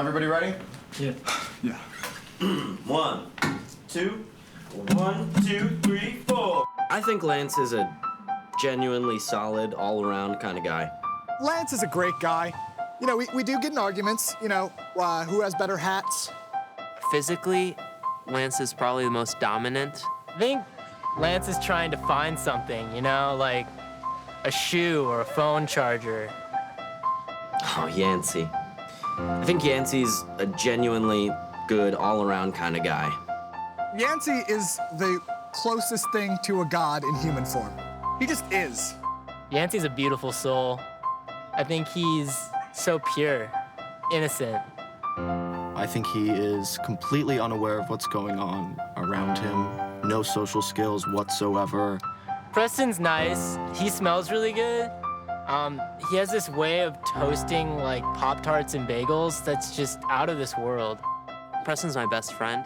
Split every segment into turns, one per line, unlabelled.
Everybody ready?
Yeah.
Yeah.
1, 2, 1, 2, 3, 4.
I think Lance is a genuinely solid, all-around kind of guy.
Lance is a great guy. You know, we do get in arguments, you know, who has better hats.
Physically, Lance is probably the most dominant.
I think Lance is trying to find something, you know, like a shoe or a phone charger.
Oh, Yancey. I think Yancey's a genuinely good, all-around kind of guy.
Yancey is the closest thing to a god in human form. He just is.
Yancey's a beautiful soul. I think he's so pure, innocent.
I think he is completely unaware of what's going on around him. No social skills whatsoever.
Preston's nice. He smells really good. He has this way of toasting like Pop-Tarts and bagels that's just out of this world.
Preston's my best friend.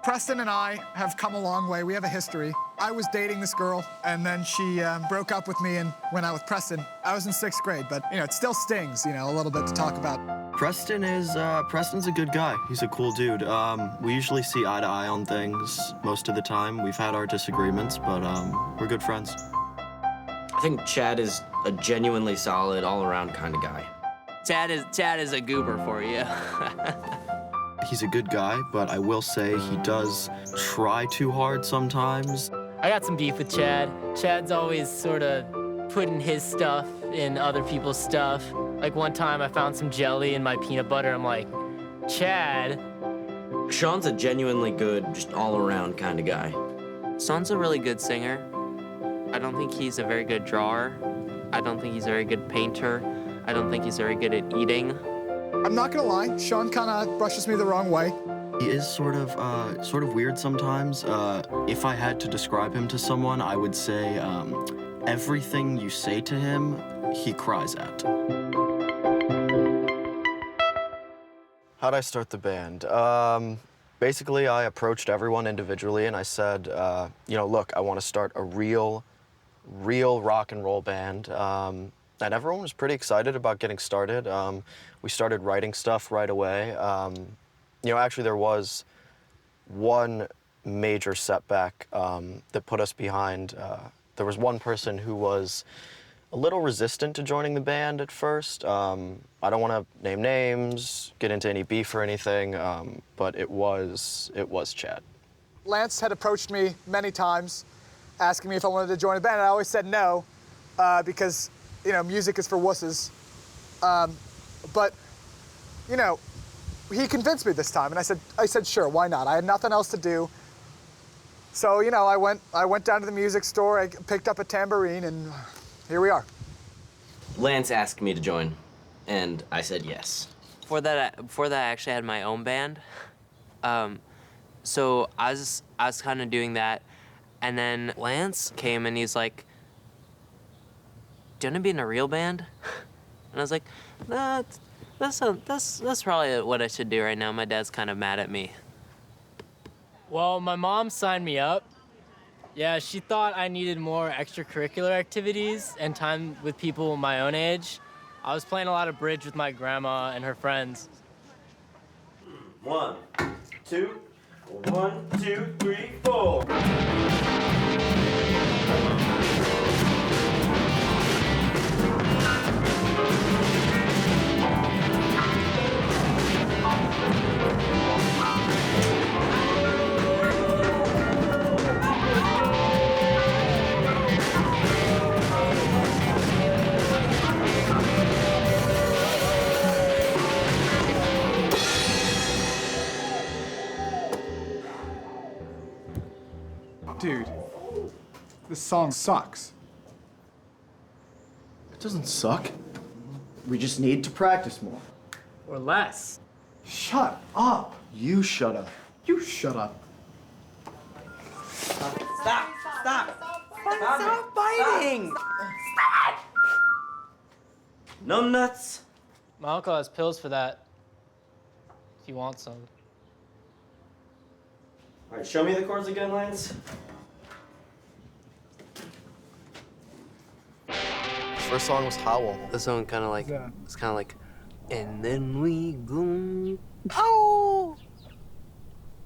Preston and I have come a long way. We have a history. I was dating this girl, and then she broke up with me and went out with Preston. I was in 6th grade, but, you know, it still stings, you know, a little bit to talk about.
Preston's a good guy. He's a cool dude. We usually see eye to eye on things most of the time. We've had our disagreements, but we're good friends.
I think Chad is a genuinely solid, all-around kind of guy.
Chad is a goober for you.
He's a good guy, but I will say he does try too hard sometimes.
I got some beef with Chad. Chad's always sort of putting his stuff in other people's stuff. Like one time I found some jelly in my peanut butter. I'm like, Chad.
Sean's a genuinely good, just all-around kind of guy.
Sean's a really good singer. I don't think he's a very good drawer. I don't think he's a very good painter. I don't think he's very good at eating.
I'm not gonna lie, Sean kind of brushes me the wrong way.
He is sort of weird sometimes. If I had to describe him to someone, I would say everything you say to him, he cries at. How'd I start the band? Basically, I approached everyone individually and I said, you know, look, I want to start a real rock and roll band. And everyone was pretty excited about getting started. We started writing stuff right away. You know, actually there was one major setback that put us behind. There was one person who was a little resistant to joining the band at first. I don't want to name names, get into any beef or anything, but it was Chad.
Lance had approached me many times, asking me if I wanted to join a band, and I always said no, because, you know, music is for wusses. But, you know, he convinced me this time, and I said, sure, why not? I had nothing else to do. So, you know, I went down to the music store, I picked up a tambourine, and here we are.
Lance asked me to join, and I said yes.
Before that, I actually had my own band. So I was kind of doing that, and then Lance came and he's like, "Do you want to be in a real band?" And I was like, "Nah, that's probably what I should do right now. My dad's kind of mad at me."
Well, my mom signed me up. Yeah, she thought I needed more extracurricular activities and time with people my own age. I was playing a lot of bridge with my grandma and her friends.
1, 2, 1, 2, 3, 4.
Dude, this song sucks.
It doesn't suck. We just need to practice more.
Or less.
Shut up.
You shut up.
You shut up.
Stop
Fighting!
Numb nuts.
My uncle has pills for that, if you want some.
All right, show me the chords again, Lance.
First song was Howl.
This one kind of like, it's kind of like, And then we go.
Oh!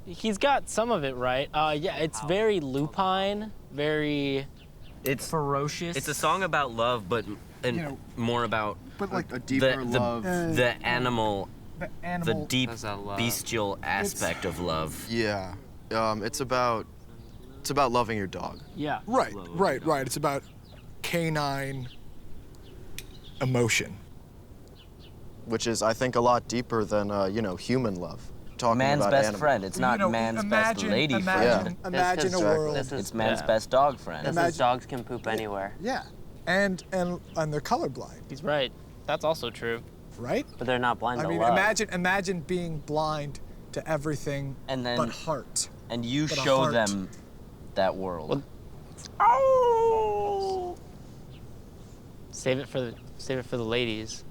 He's got some of it right. Yeah, it's very lupine, very
It's
ferocious.
It's a song about love, but more about
But like a deeper love.
the animal,
The
the
animal.
deep
That's not love.
bestial aspect of love.
Yeah. It's about loving your dog.
Yeah.
Right. It's about canine emotion.
Which is, I think, a lot deeper than, human love. Talking
Man's
about
best
animals.
friend. It's not man's best lady friend.
Imagine a
This is-
world.
this is-
It's man's
Yeah.
best dog friend.
This is dogs can poop anywhere,
Yeah, and they're colorblind,
He's right. That's also true.
right?
but they're not blind
I
to
mean,
love.
imagine being blind to everything
And then-
but heart.
And you
But a
show
heart.
them that world.
Save it for the ladies.